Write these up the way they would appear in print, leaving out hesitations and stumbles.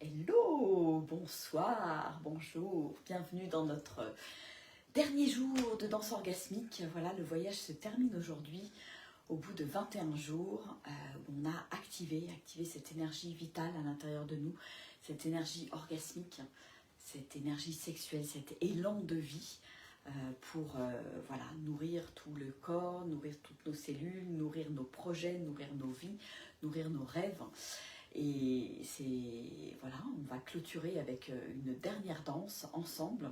Hello, bonsoir, bonjour, bienvenue dans notre dernier jour de danse orgasmique. Voilà, le voyage se termine aujourd'hui au bout de 21 jours. On a activé cette énergie vitale à l'intérieur de nous, cette énergie orgasmique, cette énergie sexuelle, cet élan de vie pour voilà, nourrir tout le corps, nourrir toutes nos cellules, nourrir nos projets, nourrir nos vies, nourrir nos rêves. Et c'est voilà, on va clôturer avec une dernière danse ensemble.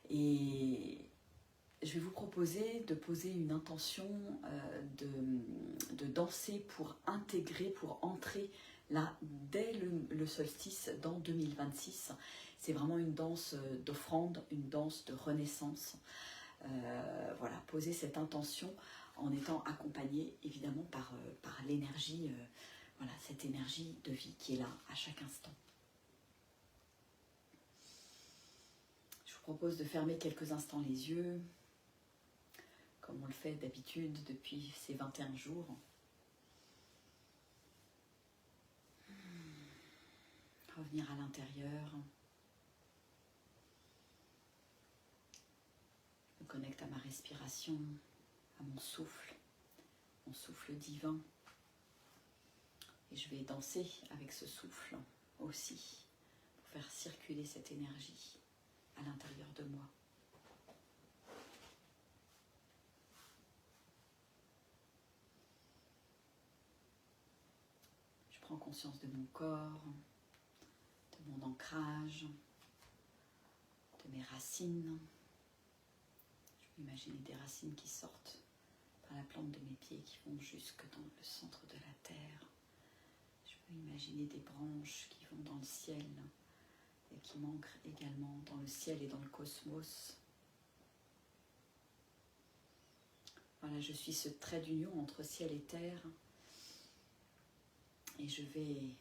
Et je vais vous proposer de poser une intention de danser pour intégrer, pour entrer là dès le solstice dans 2026. C'est vraiment une danse d'offrande, une danse de renaissance. Voilà, poser cette intention en étant accompagné évidemment par l'énergie. Voilà, cette énergie de vie qui est là à chaque instant. Je vous propose de fermer quelques instants les yeux, comme on le fait d'habitude depuis ces 21 jours. Revenir à l'intérieur. Je me connecte à ma respiration, à mon souffle divin. Et je vais danser avec ce souffle aussi, pour faire circuler cette énergie à l'intérieur de moi. Je prends conscience de mon corps, de mon ancrage, de mes racines. Je peux imaginer des racines qui sortent par la plante de mes pieds, qui vont jusque dans le centre de la terre. Imaginer des branches qui vont dans le ciel et qui m'ancrent également dans le ciel et dans le cosmos. Voilà, je suis ce trait d'union entre ciel et terre. Et je vais,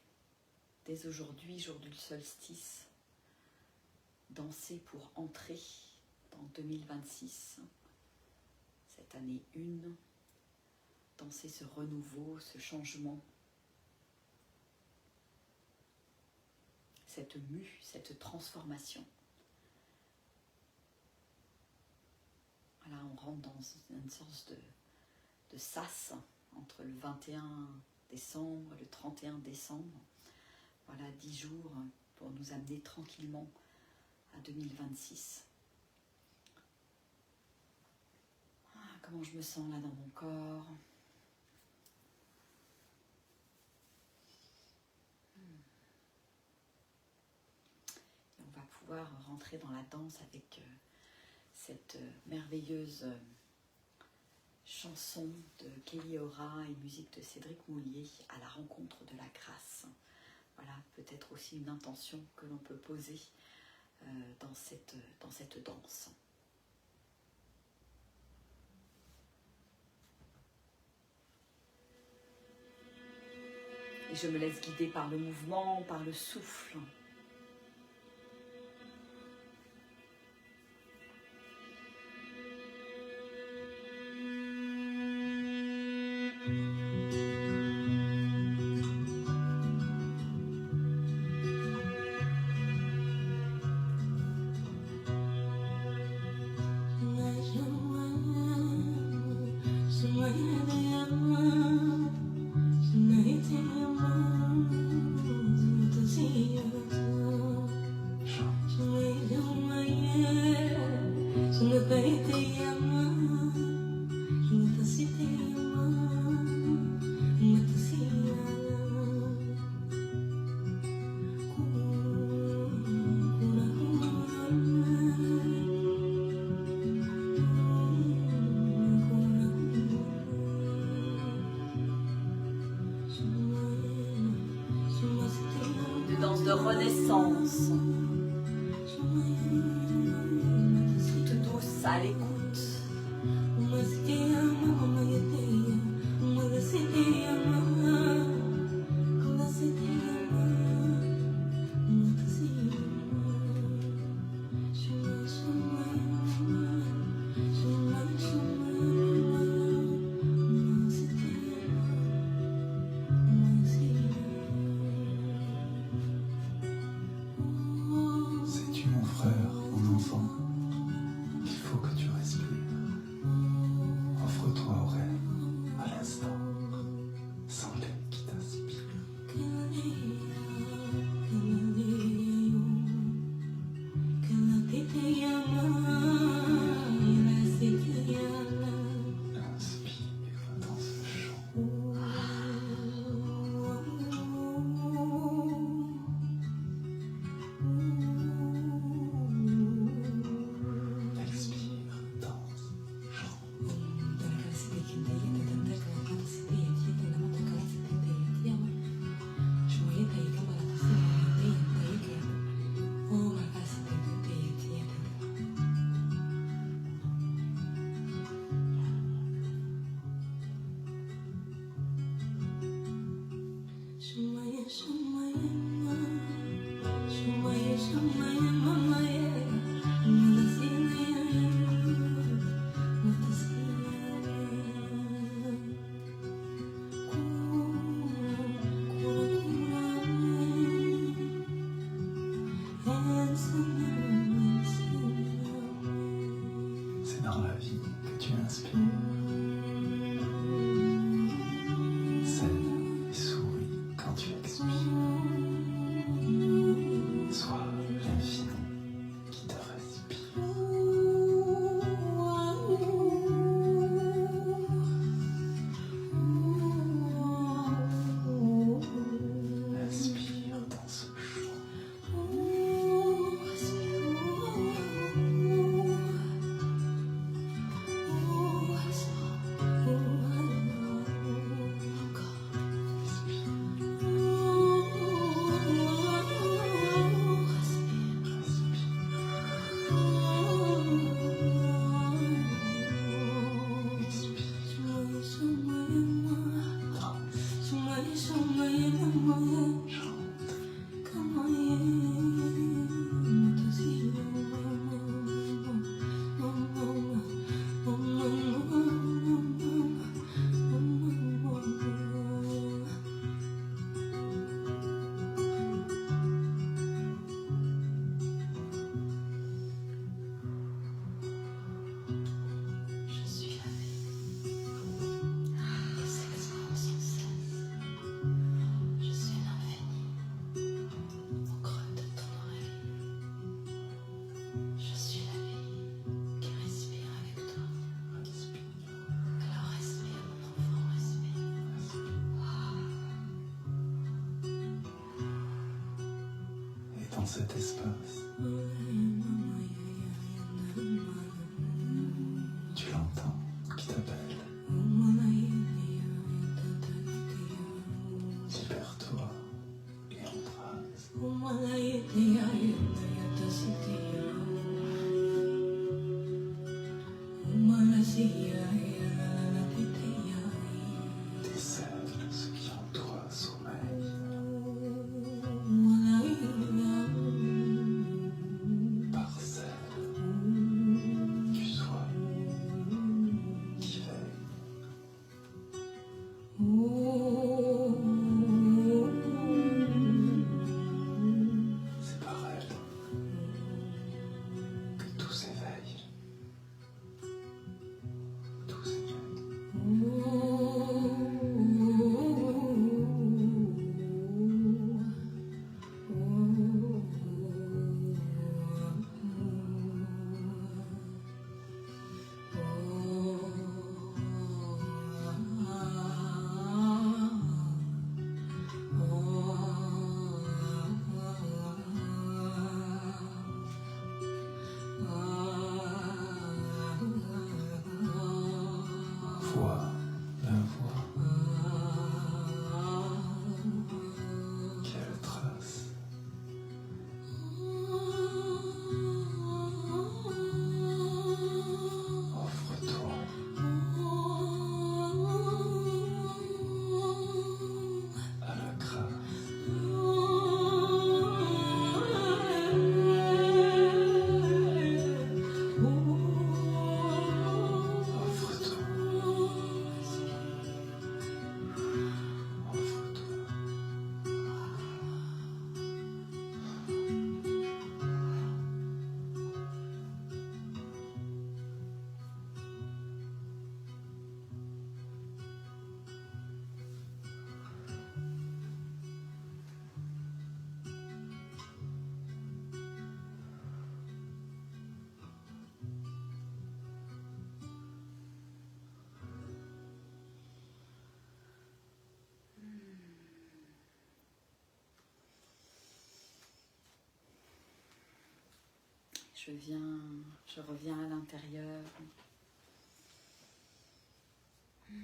dès aujourd'hui, jour du solstice, danser pour entrer dans 2026, cette année 1, danser ce renouveau, ce changement, cette mue, cette transformation. Voilà, on rentre dans une sorte de sas entre le 21 décembre et le 31 décembre. Voilà, 10 jours pour nous amener tranquillement à 2026. Comment je me sens là dans mon corps. On va pouvoir rentrer dans la danse avec cette merveilleuse chanson de Kelly Aura et musique de Cédric Moulier, à la rencontre de la grâce. Voilà, peut-être aussi une intention que l'on peut poser dans cette danse. Et je me laisse guider par le mouvement, par le souffle. Danse de renaissance, toute douce à l'écoute. dans cet espace. Tu l'entends qui t'appelle. Libère-toi et embrasse. Décèle ce qui en toi sommeille. Parcelle du soi qui veille. C'est par elle que tout s'éveille. Tout s'éveille. Vois la voie qu'elle trace. Offre-toi à la grâce. Offre-toi. Offre-toi. Je reviens à l'intérieur. Je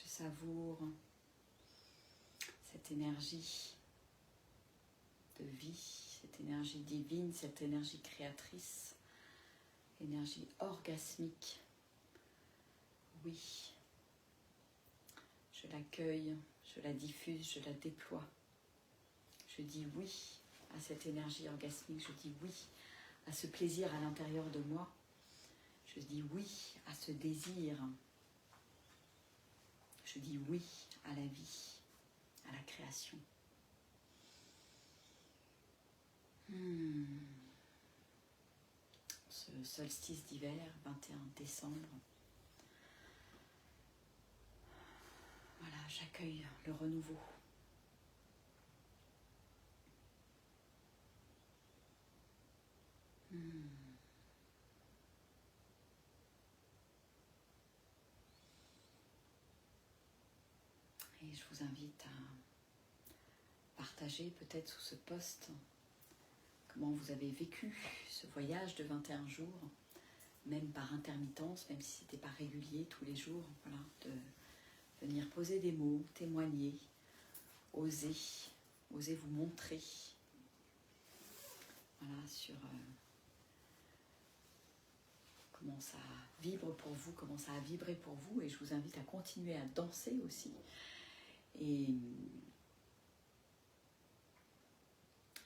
savoure cette énergie de vie, cette énergie divine, cette énergie créatrice, énergie orgasmique. Oui, je l'accueille, je la diffuse, je la déploie. Je dis oui à cette énergie orgasmique, je dis oui à ce plaisir à l'intérieur de moi. Je dis oui à ce désir. Je dis oui à la vie, à la création. Ce solstice d'hiver, 21 décembre. Voilà, j'accueille le renouveau. Et je vous invite à partager peut-être sous ce post comment vous avez vécu ce voyage de 21 jours, même par intermittence, même si ce n'était pas régulier tous les jours, voilà, de venir poser des mots, témoigner, oser vous montrer, voilà, sur comment ça vibre pour vous, comment ça a vibré pour vous, et je vous invite à continuer à danser aussi. Et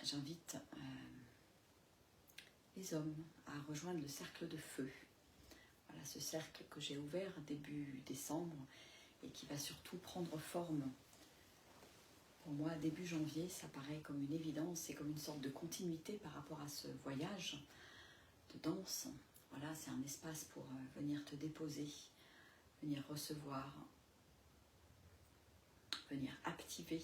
j'invite les hommes à rejoindre le cercle de feu. Voilà, ce cercle que j'ai ouvert début décembre et qui va surtout prendre forme. Pour moi, début janvier, ça paraît comme une évidence, c'est comme une sorte de continuité par rapport à ce voyage de danse. Voilà, c'est un espace pour venir te déposer, venir recevoir, venir activer,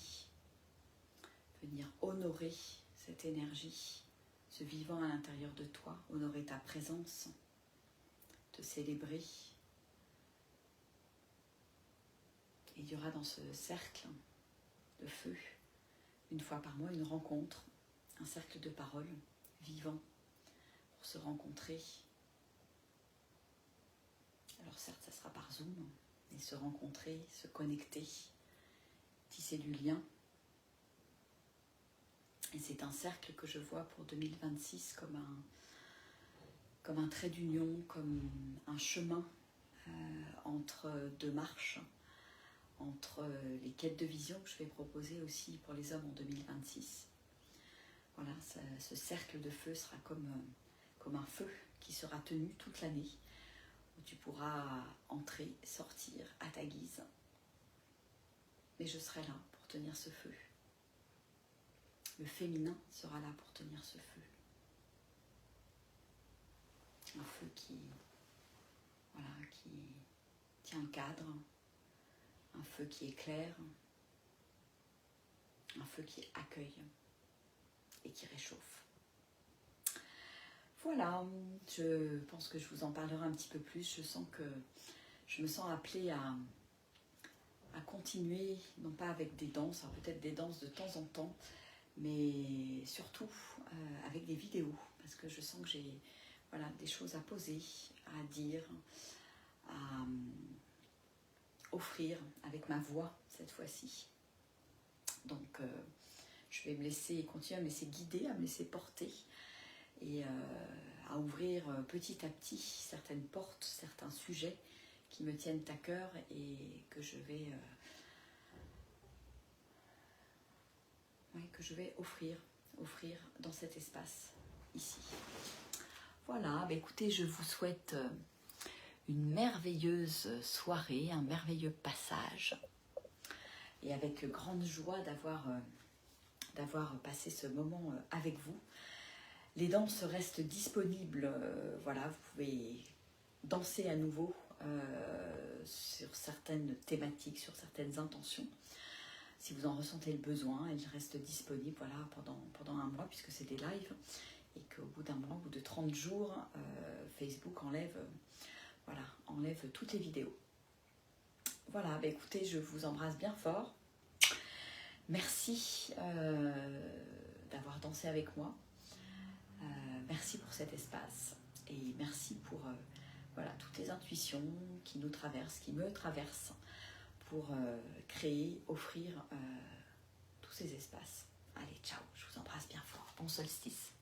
venir honorer cette énergie, ce vivant à l'intérieur de toi, honorer ta présence, te célébrer. Et il y aura dans ce cercle de feu une fois par mois, une rencontre, un cercle de parole vivant pour se rencontrer. Alors certes, ça sera par Zoom, mais se rencontrer, se connecter, tisser du lien. Et c'est un cercle que je vois pour 2026 comme un trait d'union, comme un chemin entre deux marches, entre les quêtes de vision que je vais proposer aussi pour les hommes en 2026. Voilà, ce cercle de feu sera comme un feu qui sera tenu toute l'année, où tu pourras entrer, sortir à ta guise. Mais je serai là pour tenir ce feu. Le féminin sera là pour tenir ce feu. Un feu qui tient le cadre, un feu qui éclaire, un feu qui accueille et qui réchauffe. Voilà, je pense que je vous en parlerai un petit peu plus. Je me sens appelée à continuer, non pas avec des danses, alors peut-être des danses de temps en temps, mais surtout avec des vidéos, parce que je sens que j'ai des choses à poser, à dire, à offrir avec ma voix cette fois-ci. Donc je vais continuer à me laisser guider, à me laisser porter et à ouvrir petit à petit certaines portes, certains sujets qui me tiennent à cœur et que je vais offrir dans cet espace ici. Voilà, écoutez, je vous souhaite une merveilleuse soirée, un merveilleux passage et avec grande joie d'avoir passé ce moment avec vous. Les danses restent disponibles, vous pouvez danser à nouveau sur certaines thématiques, sur certaines intentions. Si vous en ressentez le besoin, elles restent disponibles pendant un mois puisque c'est des lives et qu'au bout d'un mois, au bout de 30 jours, Facebook enlève toutes les vidéos. Voilà, écoutez, je vous embrasse bien fort. Merci d'avoir dansé avec moi. Merci pour cet espace et merci pour toutes les intuitions qui nous traversent, qui me traversent pour créer, offrir tous ces espaces. Allez, ciao, je vous embrasse bien fort. Bon solstice.